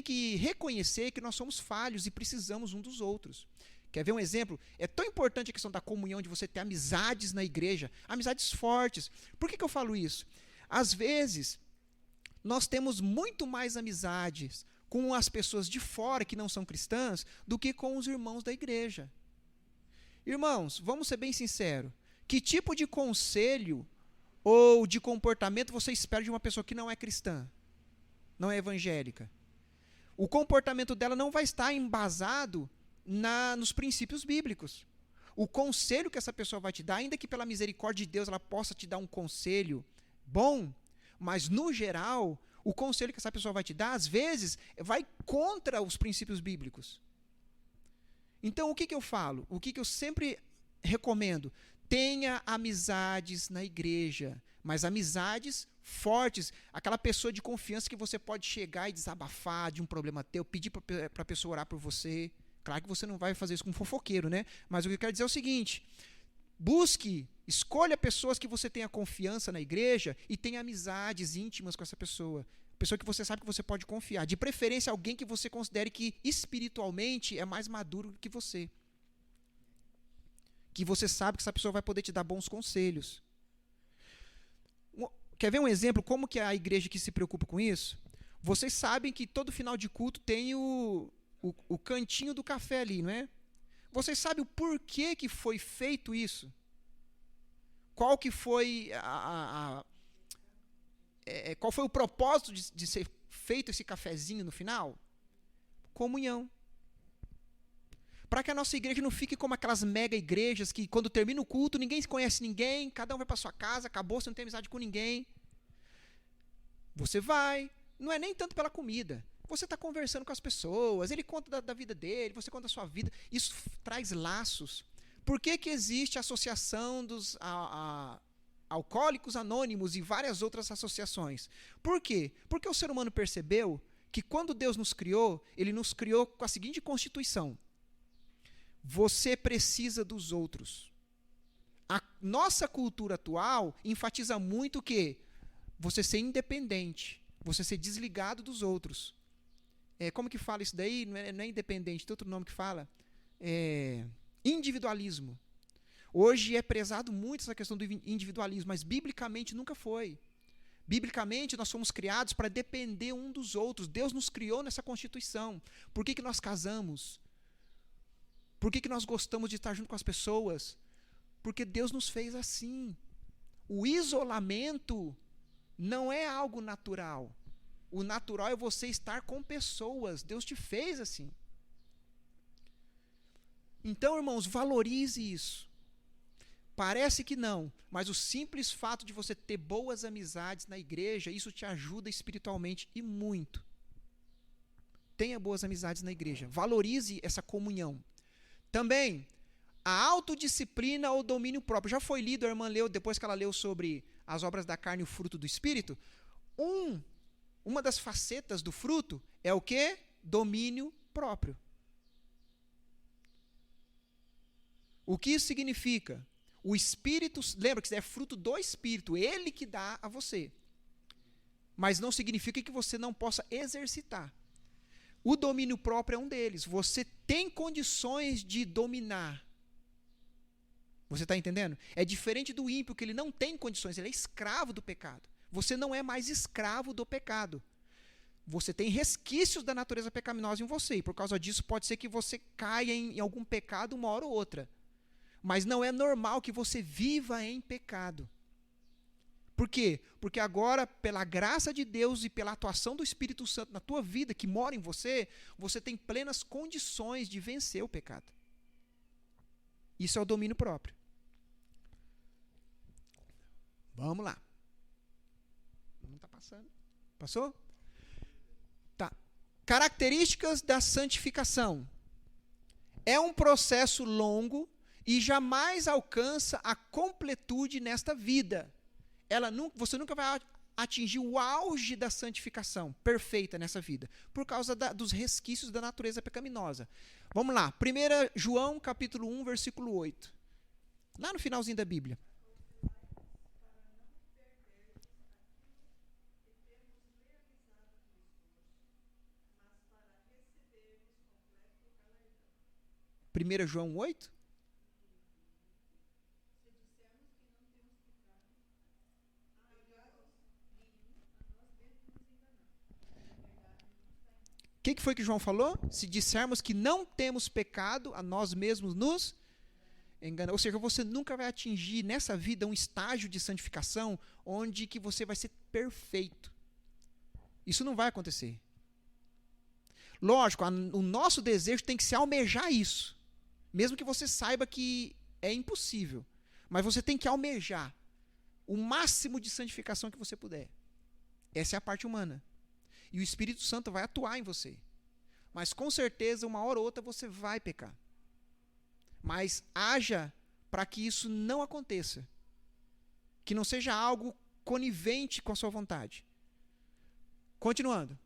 que reconhecer que nós somos falhos e precisamos um dos outros. Quer ver um exemplo? É tão importante a questão da comunhão, de você ter amizades na igreja, amizades fortes. Por que eu falo isso? Às vezes, nós temos muito mais amizades com as pessoas de fora que não são cristãs do que com os irmãos da igreja. Irmãos, vamos ser bem sinceros. Que tipo de conselho ou de comportamento você espera de uma pessoa que não é cristã, não é evangélica? O comportamento dela não vai estar embasado nos princípios bíblicos. O conselho que essa pessoa vai te dar, ainda que pela misericórdia de Deus ela possa te dar um conselho bom, mas no geral, o conselho que essa pessoa vai te dar, às vezes, vai contra os princípios bíblicos. Então, o que eu falo? O que eu sempre recomendo? Tenha amizades na igreja, mas amizades fortes, aquela pessoa de confiança que você pode chegar e desabafar de um problema teu, pedir para a pessoa orar por você. Claro que você não vai fazer isso com um fofoqueiro, né? Mas o que eu quero dizer é o seguinte: escolha pessoas que você tenha confiança na igreja e tenha amizades íntimas com essa pessoa. Pessoa que você sabe que você pode confiar. De preferência, alguém que você considere que espiritualmente é mais maduro que você. Que você sabe que essa pessoa vai poder te dar bons conselhos. Quer ver um exemplo? Como que a igreja que se preocupa com isso? Vocês sabem que todo final de culto tem o cantinho do café ali, não é? Vocês sabem o porquê que foi feito isso? Qual que foi qual foi o propósito de ser feito esse cafezinho no final? Comunhão. Para que a nossa igreja não fique como aquelas mega igrejas que quando termina o culto ninguém conhece ninguém, cada um vai para sua casa, acabou, você não tem amizade com ninguém. Você vai, não é nem tanto pela comida, Você está conversando com as pessoas, ele conta da vida dele, você conta da sua vida. Isso traz laços. Por que existe a associação dos alcoólicos anônimos e várias outras associações? Por quê? Porque o ser humano percebeu que quando Deus nos criou, ele nos criou com a seguinte constituição: você precisa dos outros. A nossa cultura atual enfatiza muito o quê? Você ser independente, você ser desligado dos outros. Como que fala isso daí? Não é independente, tem outro nome que fala. Individualismo. Hoje é prezado muito essa questão do individualismo, mas biblicamente nunca foi. Biblicamente nós fomos criados para depender um dos outros. Deus nos criou nessa constituição. Por que nós casamos? Por que nós gostamos de estar junto com as pessoas? Porque Deus nos fez assim. O isolamento não é algo natural. O natural é você estar com pessoas. Deus te fez assim. Então, irmãos, valorize isso. Parece que não, mas o simples fato de você ter boas amizades na igreja, isso te ajuda espiritualmente e muito. Tenha boas amizades na igreja. Valorize essa comunhão. Também, a autodisciplina ou domínio próprio. Já foi lido, a irmã leu, depois que ela leu sobre as obras da carne e o fruto do Espírito. Uma das facetas do fruto é o quê? Domínio próprio. O que isso significa? O Espírito, lembra que isso é fruto do Espírito, ele que dá a você. Mas não significa que você não possa exercitar. O domínio próprio é um deles. Você tem condições de dominar. Você está entendendo? É diferente do ímpio, que ele não tem condições, ele é escravo do pecado. Você não é mais escravo do pecado. Você tem resquícios da natureza pecaminosa em você, e por causa disso pode ser que você caia em algum pecado uma hora ou outra. Mas não é normal que você viva em pecado. Por quê? Porque agora, pela graça de Deus e pela atuação do Espírito Santo na tua vida, que mora em você, você tem plenas condições de vencer o pecado. Isso é o domínio próprio. Vamos lá. Não está passando. Passou? Tá. Características da santificação. É um processo longo e jamais alcança a completude nesta vida. Você nunca vai atingir o auge da santificação perfeita nessa vida, por causa dos resquícios da natureza pecaminosa. Vamos lá, 1 João capítulo 1, versículo 8. Lá no finalzinho da Bíblia. Primeira João 8? O que foi que João falou? Se dissermos que não temos pecado, a nós mesmos nos enganamos. Ou seja, você nunca vai atingir nessa vida um estágio de santificação onde que você vai ser perfeito. Isso não vai acontecer. Lógico, o nosso desejo tem que se almejar isso. Mesmo que você saiba que é impossível. Mas você tem que almejar o máximo de santificação que você puder. Essa é a parte humana. E o Espírito Santo vai atuar em você. Mas com certeza, uma hora ou outra, você vai pecar. Mas haja para que isso não aconteça. Que não seja algo conivente com a sua vontade. Continuando.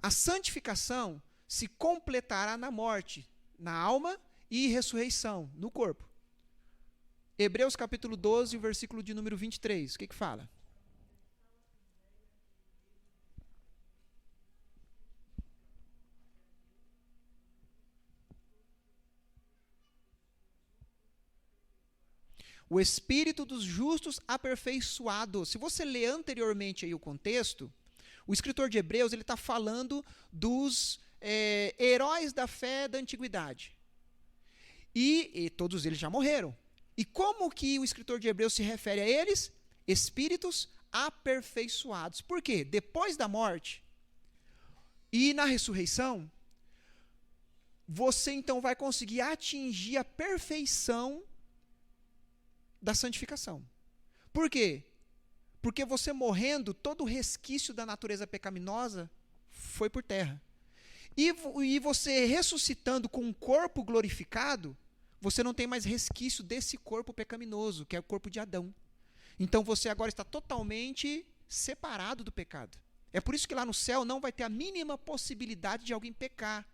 A santificação se completará na morte, na alma e ressurreição, no corpo. Hebreus capítulo 12, versículo de número 23. O que fala? O espírito dos justos aperfeiçoado. Se você ler anteriormente aí o contexto, o escritor de Hebreus ele está falando dos heróis da fé da antiguidade. E todos eles já morreram. E como que o escritor de Hebreus se refere a eles? Espíritos aperfeiçoados. Por quê? Depois da morte e na ressurreição, você então vai conseguir atingir a perfeição da santificação. Por quê? Porque você morrendo, todo o resquício da natureza pecaminosa foi por terra. E você ressuscitando com um corpo glorificado, você não tem mais resquício desse corpo pecaminoso, que é o corpo de Adão. Então você agora está totalmente separado do pecado. É por isso que lá no céu não vai ter a mínima possibilidade de alguém pecar.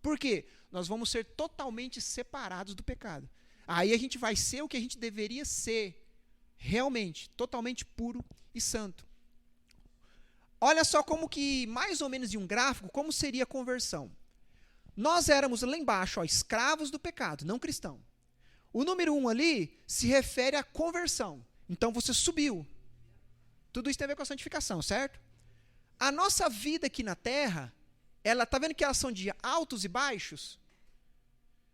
Por quê? Nós vamos ser totalmente separados do pecado. Aí a gente vai ser o que a gente deveria ser, realmente, totalmente puro e santo. Olha só como que, mais ou menos em um gráfico, como seria a conversão. Nós éramos lá embaixo, ó, escravos do pecado, não cristão. O número 1 ali se refere à conversão. Então você subiu. Tudo isso tem a ver com a santificação, certo? A nossa vida aqui na Terra, ela tá vendo que elas são de altos e baixos?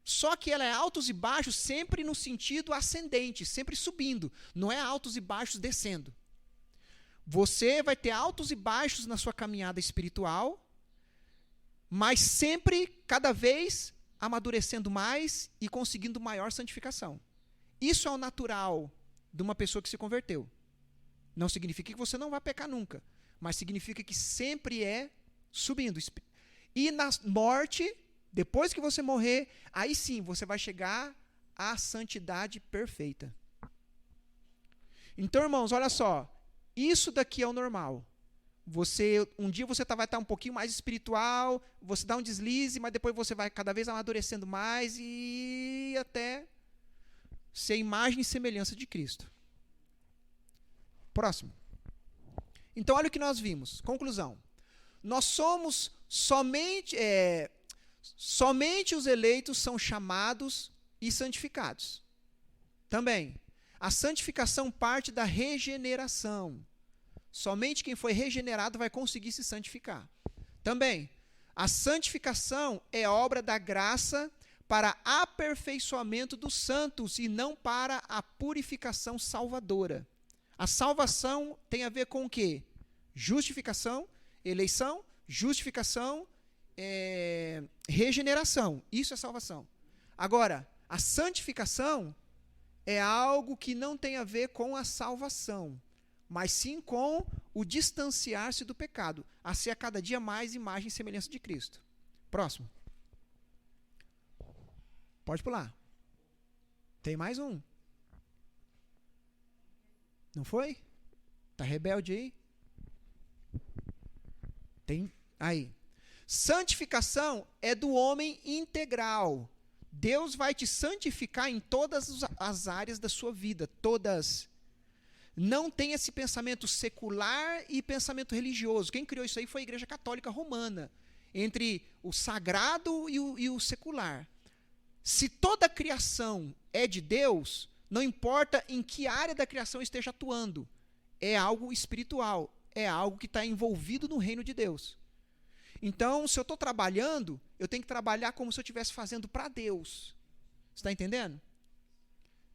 Só que ela é altos e baixos sempre no sentido ascendente, sempre subindo. Não é altos e baixos descendo. Você vai ter altos e baixos na sua caminhada espiritual, mas sempre, cada vez, amadurecendo mais e conseguindo maior santificação. Isso é o natural de uma pessoa que se converteu. Não significa que você não vai pecar nunca, mas significa que sempre é subindo. E na morte, depois que você morrer, aí sim você vai chegar à santidade perfeita. Então, irmãos, olha só. Isso daqui é o normal. Um dia você vai estar um pouquinho mais espiritual, você dá um deslize, mas depois você vai cada vez amadurecendo mais e até ser imagem e semelhança de Cristo. Próximo. Então, olha o que nós vimos. Conclusão. Nós somos somente os eleitos são chamados e santificados. Também, a santificação parte da regeneração. Somente quem foi regenerado vai conseguir se santificar. Também, a santificação é obra da graça para aperfeiçoamento dos santos e não para a purificação salvadora. A salvação tem a ver com o quê? Justificação, eleição, justificação, regeneração. Isso é salvação. Agora, a santificação é algo que não tem a ver com a salvação, mas sim com o distanciar-se do pecado, a ser a cada dia mais imagem e semelhança de Cristo. Próximo. Pode pular. Tem mais um. Não foi? Tá rebelde aí? Tem aí. Santificação é do homem integral. Deus vai te santificar em todas as áreas da sua vida, todas. Não tem esse pensamento secular e pensamento religioso. Quem criou isso aí foi a Igreja Católica Romana, entre o sagrado e o secular. Se toda a criação é de Deus, não importa em que área da criação esteja atuando, é algo espiritual, é algo que está envolvido no reino de Deus. Então, se eu estou trabalhando, eu tenho que trabalhar como se eu estivesse fazendo para Deus. Você está entendendo?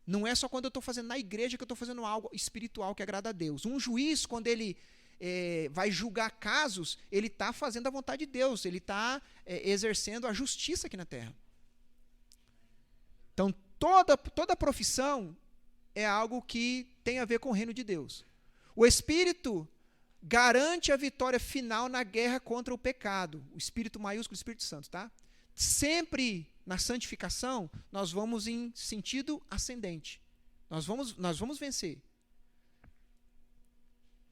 Não é só quando eu estou fazendo na igreja que eu estou fazendo algo espiritual que agrada a Deus. Um juiz, quando ele vai julgar casos, ele está fazendo a vontade de Deus, ele está exercendo a justiça aqui na terra. Então, toda profissão é algo que tem a ver com o reino de Deus. O Espírito garante a vitória final na guerra contra o pecado. O Espírito maiúsculo, o Espírito Santo, tá? Sempre na santificação, nós vamos em sentido ascendente. Nós vamos vencer.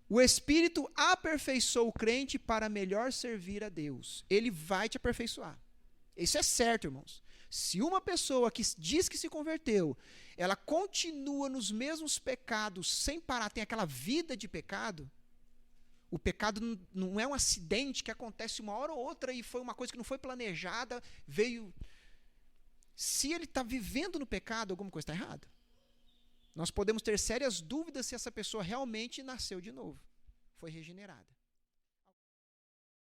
O Espírito aperfeiçoa o crente para melhor servir a Deus. Ele vai te aperfeiçoar. Isso é certo, irmãos. Se uma pessoa que diz que se converteu, ela continua nos mesmos pecados sem parar, tem aquela vida de pecado, o pecado não é um acidente que acontece uma hora ou outra e foi uma coisa que não foi planejada, veio. Se ele está vivendo no pecado, alguma coisa está errada. Nós podemos ter sérias dúvidas se essa pessoa realmente nasceu de novo, foi regenerada.